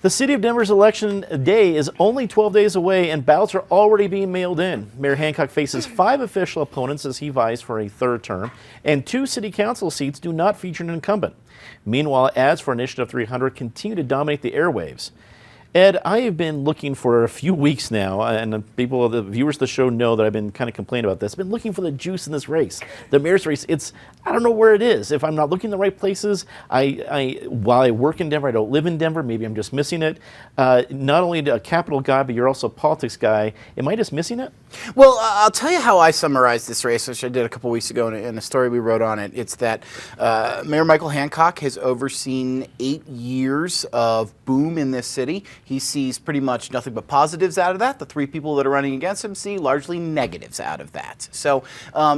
The city of Denver's election day is only 12 days away and ballots are already being mailed in. Mayor Hancock faces 5 official opponents as he vies for a 3rd term, and 2 city council seats do not feature an incumbent. Meanwhile, ads for Initiative 300 continue to dominate the airwaves. Ed, I have been looking for a few weeks now, and the viewers of the show know that I've been kind of complaining about this. I've been looking for the juice in this race, the mayor's race. I don't know where it is. If I'm not looking in the right places, while I work in Denver, I don't live in Denver. Maybe I'm just missing it. Not only a capital guy, but you're also a politics guy. Am I just missing it? Well, I'll tell you how I summarized this race, which I did a couple weeks ago in a story we wrote on it. It's that Mayor Michael Hancock has overseen 8 years of boom in this city. He sees pretty much nothing but positives out of that. The 3 people that are running against him see largely negatives out of that. So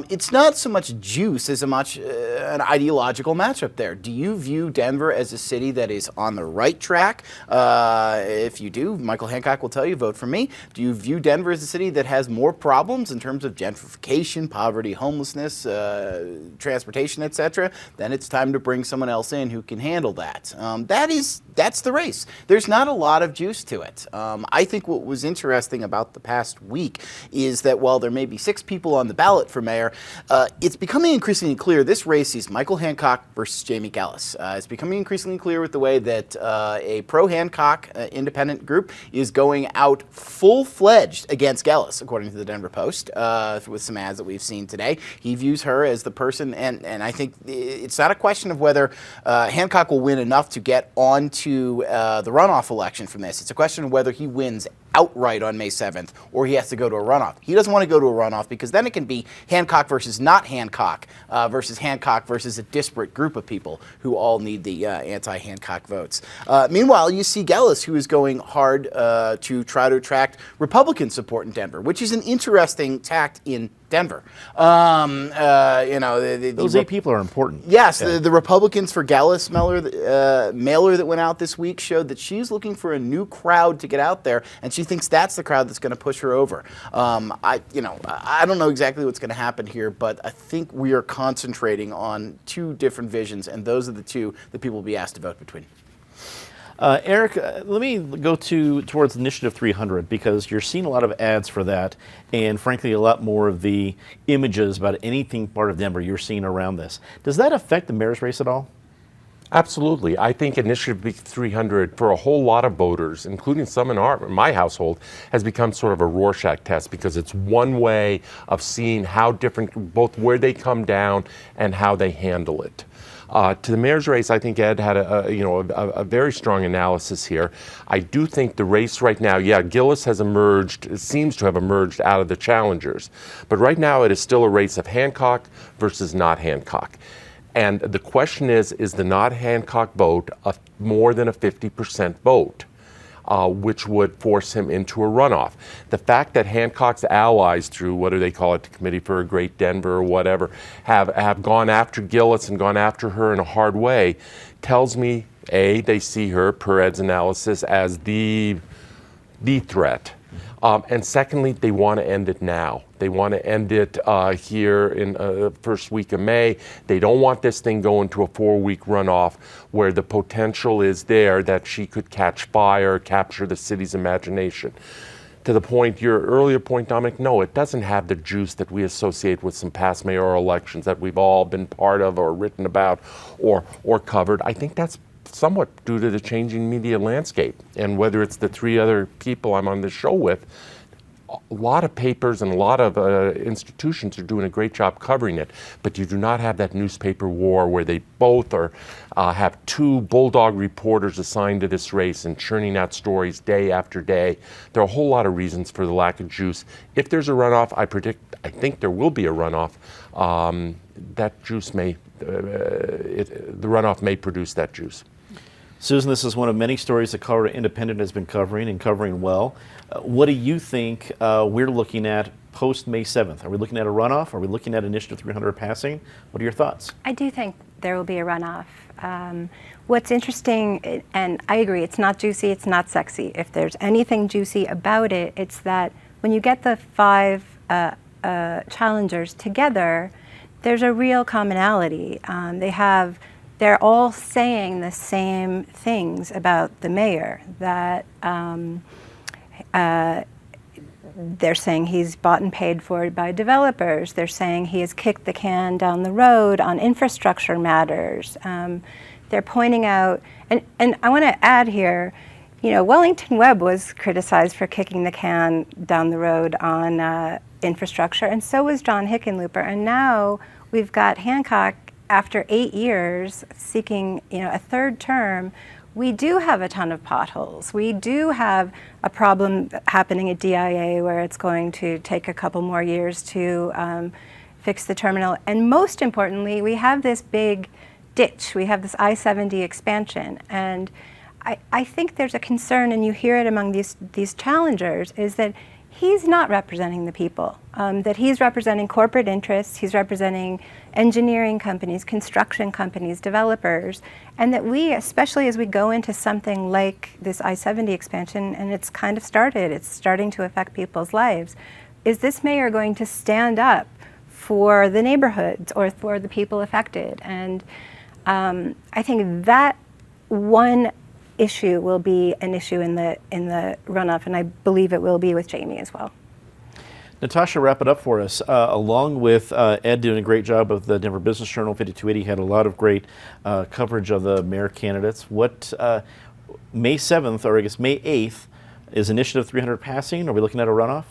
it's not so much juice as much an ideological matchup there. Do you view Denver as a city that is on the right track? If you do, Michael Hancock will tell you, vote for me. Do you view Denver as a city that has more problems in terms of gentrification, poverty, homelessness, transportation, etc.? Then it's time to bring someone else in who can handle that. That's the race. There's not a lot of juice to it. I think what was interesting about the past week is that while there may be 6 people on the ballot for mayor, it's becoming increasingly clear this race is Michael Hancock versus Jamie Gallus. It's becoming increasingly clear with the way that a pro-Hancock independent group is going out full-fledged against Gallus, according to the Denver Post, with some ads that we've seen today. He views her as the person, and I think it's not a question of whether Hancock will win enough to get onto the runoff election from this. It's a question of whether he wins outright on May 7th or he has to go to a runoff. He doesn't want to go to a runoff because then it can be Hancock versus not Hancock versus Hancock versus a disparate group of people who all need the anti-Hancock votes. Meanwhile, you see Gallus, who is going hard to try to attract Republican support in Denver, which is an interesting tact in Denver. Those 8 people are important. Yes, yeah. The Republicans for Gallus mailer that went out this week showed that she's looking for a new crowd to get out there, and she thinks that's the crowd that's going to push her over. I don't know exactly what's going to happen here, but I think we are concentrating on 2 different visions, and those are the 2 that people will be asked to vote between. Eric, let me go towards Initiative 300 because you're seeing a lot of ads for that, and frankly, a lot more of the images about anything part of Denver you're seeing around this. Does that affect the mayor's race at all? Absolutely. I think Initiative 300, for a whole lot of voters, including some in my household, has become sort of a Rorschach test because it's one way of seeing how different, both where they come down and how they handle it. To the mayor's race, I think Ed had a very strong analysis here. I do think the race right now, Gillis has emerged, it seems to have emerged out of the challengers. But right now it is still a race of Hancock versus not Hancock. And the question is the not Hancock vote more than a 50% vote? Which would force him into a runoff. The fact that Hancock's allies, through what do they call it, the Committee for a Great Denver or whatever, have gone after Gillis and gone after her in a hard way, tells me, A, they see her, per Ed's analysis, as the threat. And secondly, they want to end it now. They want to end it here in the first week of May. They don't want this thing going to a 4-week runoff where the potential is there that she could catch fire, capture the city's imagination. To the point, your earlier point, Dominic, no, it doesn't have the juice that we associate with some past mayoral elections that we've all been part of or written about or covered. I think that's somewhat due to the changing media landscape. And whether it's the 3 other people I'm on this show with, a lot of papers and a lot of institutions are doing a great job covering it, but you do not have that newspaper war where they both have 2 bulldog reporters assigned to this race and churning out stories day after day. There are a whole lot of reasons for the lack of juice. If there's a runoff, I think there will be a runoff. That juice the runoff may produce that juice. Susan, this is one of many stories that Colorado Independent has been covering and covering well. What do you think we're looking at post May 7th? Are we looking at a runoff? Are we looking at Initiative 300 passing? What are your thoughts? I do think there will be a runoff. What's interesting, and I agree, it's not juicy, it's not sexy. If there's anything juicy about it, it's that when you get the 5 challengers together, there's a real commonality. They have they're all saying the same things about the mayor, that they're saying he's bought and paid for by developers. They're saying he has kicked the can down the road on infrastructure matters. They're pointing out, and I want to add here, you know, Wellington Webb was criticized for kicking the can down the road on infrastructure, and so was John Hickenlooper. And now we've got Hancock, after 8 years, seeking, you know, a third term. We do have a ton of potholes. We do have a problem happening at DIA where it's going to take a couple more years to fix the terminal. And most importantly, we have this big ditch. We have this I-70 expansion. And I think there's a concern, and you hear it among these challengers, is that he's not representing the people, that he's representing corporate interests, he's representing engineering companies, construction companies, developers, and that we, especially as we go into something like this I-70 expansion, and it's kind of started, it's starting to affect people's lives, is this mayor going to stand up for the neighborhoods or for the people affected? And I think that one issue will be an issue in the runoff, and I believe it will be with Jamie as well. Natasha, wrap it up for us. Along with Ed doing a great job of the Denver Business Journal, 5280 had a lot of great coverage of the mayor candidates. What May 7th, or I guess May 8th, is Initiative 300 passing? Are we looking at a runoff?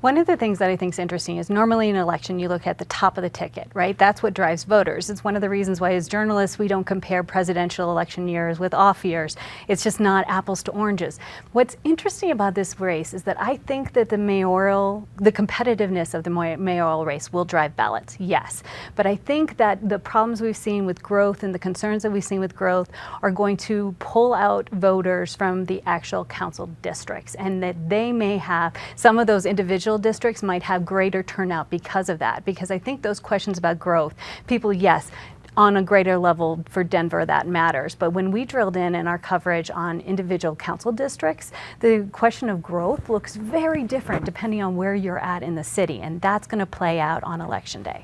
One of the things that I think is interesting is normally in an election you look at the top of the ticket, right? That's what drives voters. It's one of the reasons why as journalists we don't compare presidential election years with off years. It's just not apples to oranges. What's interesting about this race is that I think that the competitiveness of the mayoral race will drive ballots, yes. But I think that the problems we've seen with growth and the concerns that we've seen with growth are going to pull out voters from the actual council districts, and that they may have, some of those individual districts might have greater turnout because of that. Because I think those questions about growth, people, yes, on a greater level for Denver, that matters. But when we drilled in our coverage on individual council districts, the question of growth looks very different depending on where you're at in the city. And that's going to play out on election day.